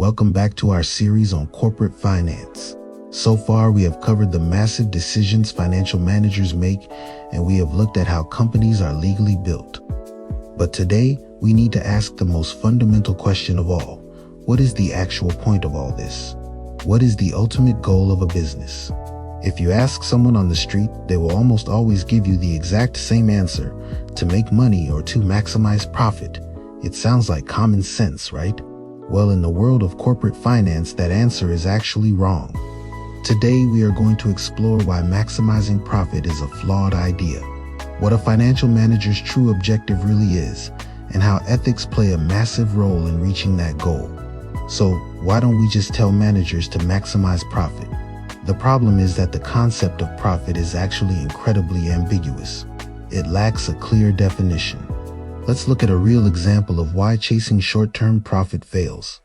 Welcome back to our series on corporate finance. So far, we have covered the massive decisions financial managers make, and we have looked at how companies are legally built. But today, we need to ask the most fundamental question of all. What is the actual point of all this? What is the ultimate goal of a business? If you ask someone on the street, they will almost always give you the exact same answer: to make money or to maximize profit. It sounds like common sense, right? Well, in the world of corporate finance, that answer is actually wrong. Today, we are going to explore why maximizing profit is a flawed idea, what a financial manager's true objective really is, and how ethics play a massive role in reaching that goal. So, why don't we just tell managers to maximize profit? The problem is that the concept of profit is actually incredibly ambiguous. It lacks a clear definition. Let's look at a real example of why chasing short-term profit fails.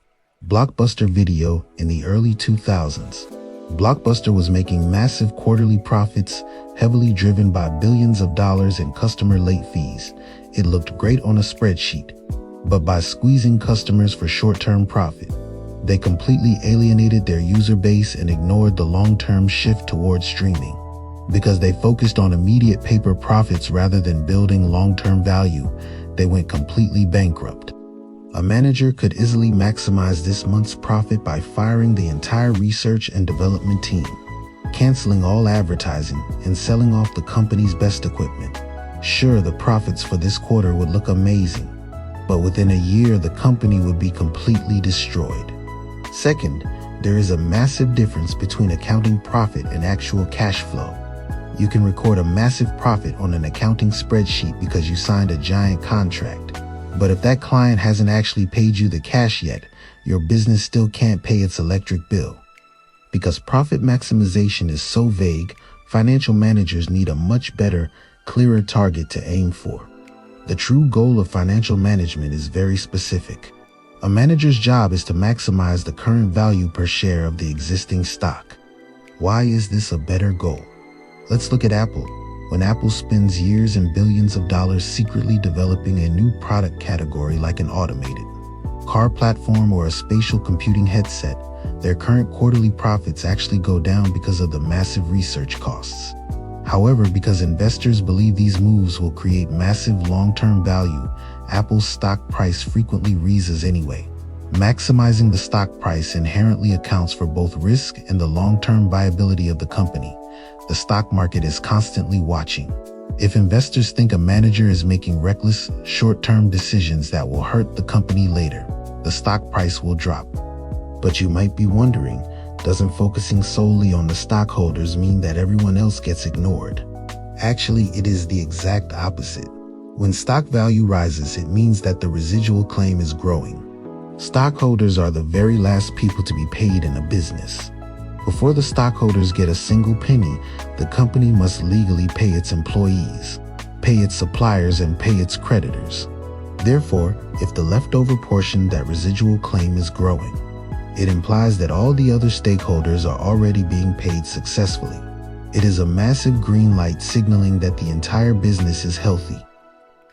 Blockbuster Video in the early 2000s. Blockbuster was making massive quarterly profits, heavily driven by billions of dollars in customer late fees. It looked great on a spreadsheet, but by squeezing customers for short-term profit, they completely alienated their user base and ignored the long-term shift towards streaming. Because they focused on immediate paper profits rather than building long-term value, they went completely bankrupt. A manager could easily maximize this month's profit by firing the entire research and development team, canceling all advertising, and selling off the company's best equipment. Sure, the profits for this quarter would look amazing, but within a year, the company would be completely destroyed. Second, there is a massive difference between accounting profit and actual cash flow. You can record a massive profit on an accounting spreadsheet because you signed a giant contract. But if that client hasn't actually paid you the cash yet, your business still can't pay its electric bill. Because profit maximization is so vague, financial managers need a much better, clearer target to aim for. The true goal of financial management is very specific. A manager's job is to maximize the current value per share of the existing stock. Why is this a better goal? Let's look at Apple. When Apple spends years and billions of dollars secretly developing a new product category like an automated car platform or a spatial computing headset, their current quarterly profits actually go down because of the massive research costs. However, because investors believe these moves will create massive long-term value, Apple's stock price frequently rises anyway. Maximizing the stock price inherently accounts for both risk and the long-term viability of the company. The stock market is constantly watching. If investors think a manager is making reckless, short-term decisions that will hurt the company later, the stock price will drop. But you might be wondering, doesn't focusing solely on the stockholders mean that everyone else gets ignored? Actually, it is the exact opposite. When stock value rises, it means that the residual claim is growing. Stockholders are the very last people to be paid in a business. Before the stockholders get a single penny, the company must legally pay its employees, pay its suppliers, and pay its creditors. Therefore, if the leftover portion, that residual claim, is growing, it implies that all the other stakeholders are already being paid successfully. It is a massive green light signaling that the entire business is healthy.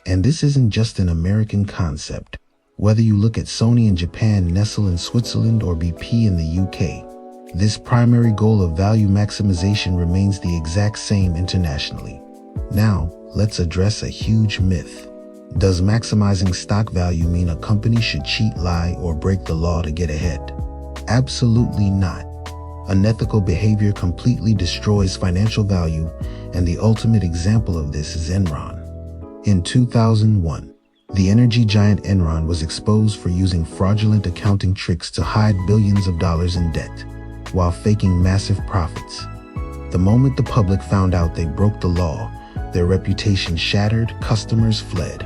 And this isn't just an American concept. Whether you look at Sony in Japan, Nestle in Switzerland, or BP in the UK, this primary goal of value maximization remains the exact same internationally. Now, let's address a huge myth. Does maximizing stock value mean a company should cheat, lie, or break the law to get ahead? Absolutely not. Unethical behavior completely destroys financial value, and the ultimate example of this is Enron. In 2001, the energy giant Enron was exposed for using fraudulent accounting tricks to hide billions of dollars in debt, while faking massive profits. The moment the public found out they broke the law, their reputation shattered, customers fled,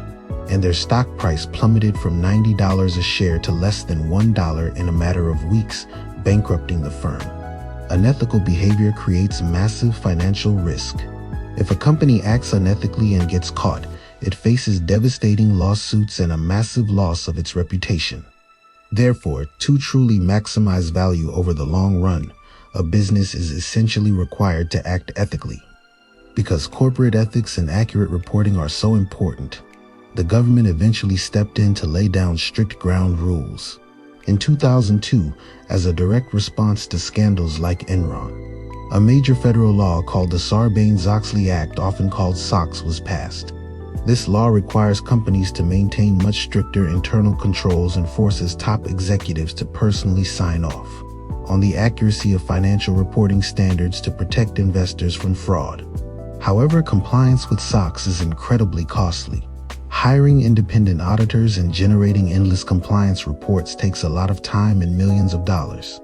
and their stock price plummeted from $90 a share to less than $1 in a matter of weeks, bankrupting the firm. Unethical behavior creates massive financial risk. If a company acts unethically and gets caught, it faces devastating lawsuits and a massive loss of its reputation. Therefore, to truly maximize value over the long run, a business is essentially required to act ethically. Because corporate ethics and accurate reporting are so important, the government eventually stepped in to lay down strict ground rules. in 2002 as a direct response to scandals like Enron. A major federal law called the Sarbanes-Oxley Act, often called SOX, was passed. This law requires companies to maintain much stricter internal controls and forces top executives to personally sign off on the accuracy of financial reporting standards to protect investors from fraud. However, compliance with SOX is incredibly costly. Hiring independent auditors and generating endless compliance reports takes a lot of time and millions of dollars.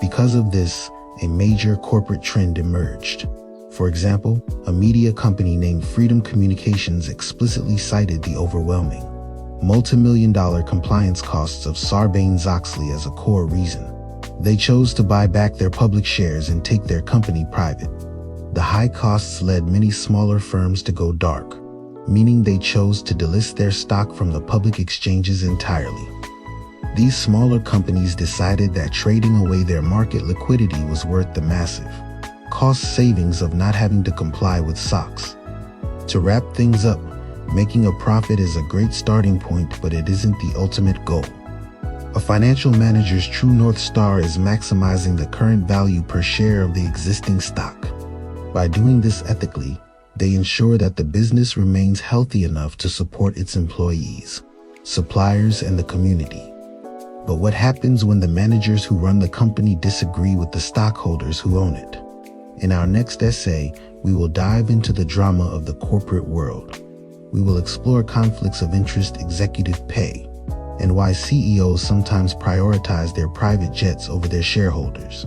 Because of this, a major corporate trend emerged. For example, a media company named Freedom Communications explicitly cited the overwhelming, multi-million-dollar compliance costs of Sarbanes-Oxley as a core reason. They chose to buy back their public shares and take their company private. The high costs led many smaller firms to go dark, meaning they chose to delist their stock from the public exchanges entirely. These smaller companies decided that trading away their market liquidity was worth the massive cost savings of not having to comply with SOX. To wrap things up, making a profit is a great starting point, but it isn't the ultimate goal. A financial manager's true North Star is maximizing the current value per share of the existing stock. By doing this ethically, they ensure that the business remains healthy enough to support its employees, suppliers, and the community. But what happens when the managers who run the company disagree with the stockholders who own it? In our next essay, we will dive into the drama of the corporate world. We will explore conflicts of interest, executive pay, and why CEOs sometimes prioritize their private jets over their shareholders.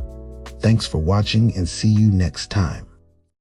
Thanks for watching, and see you next time.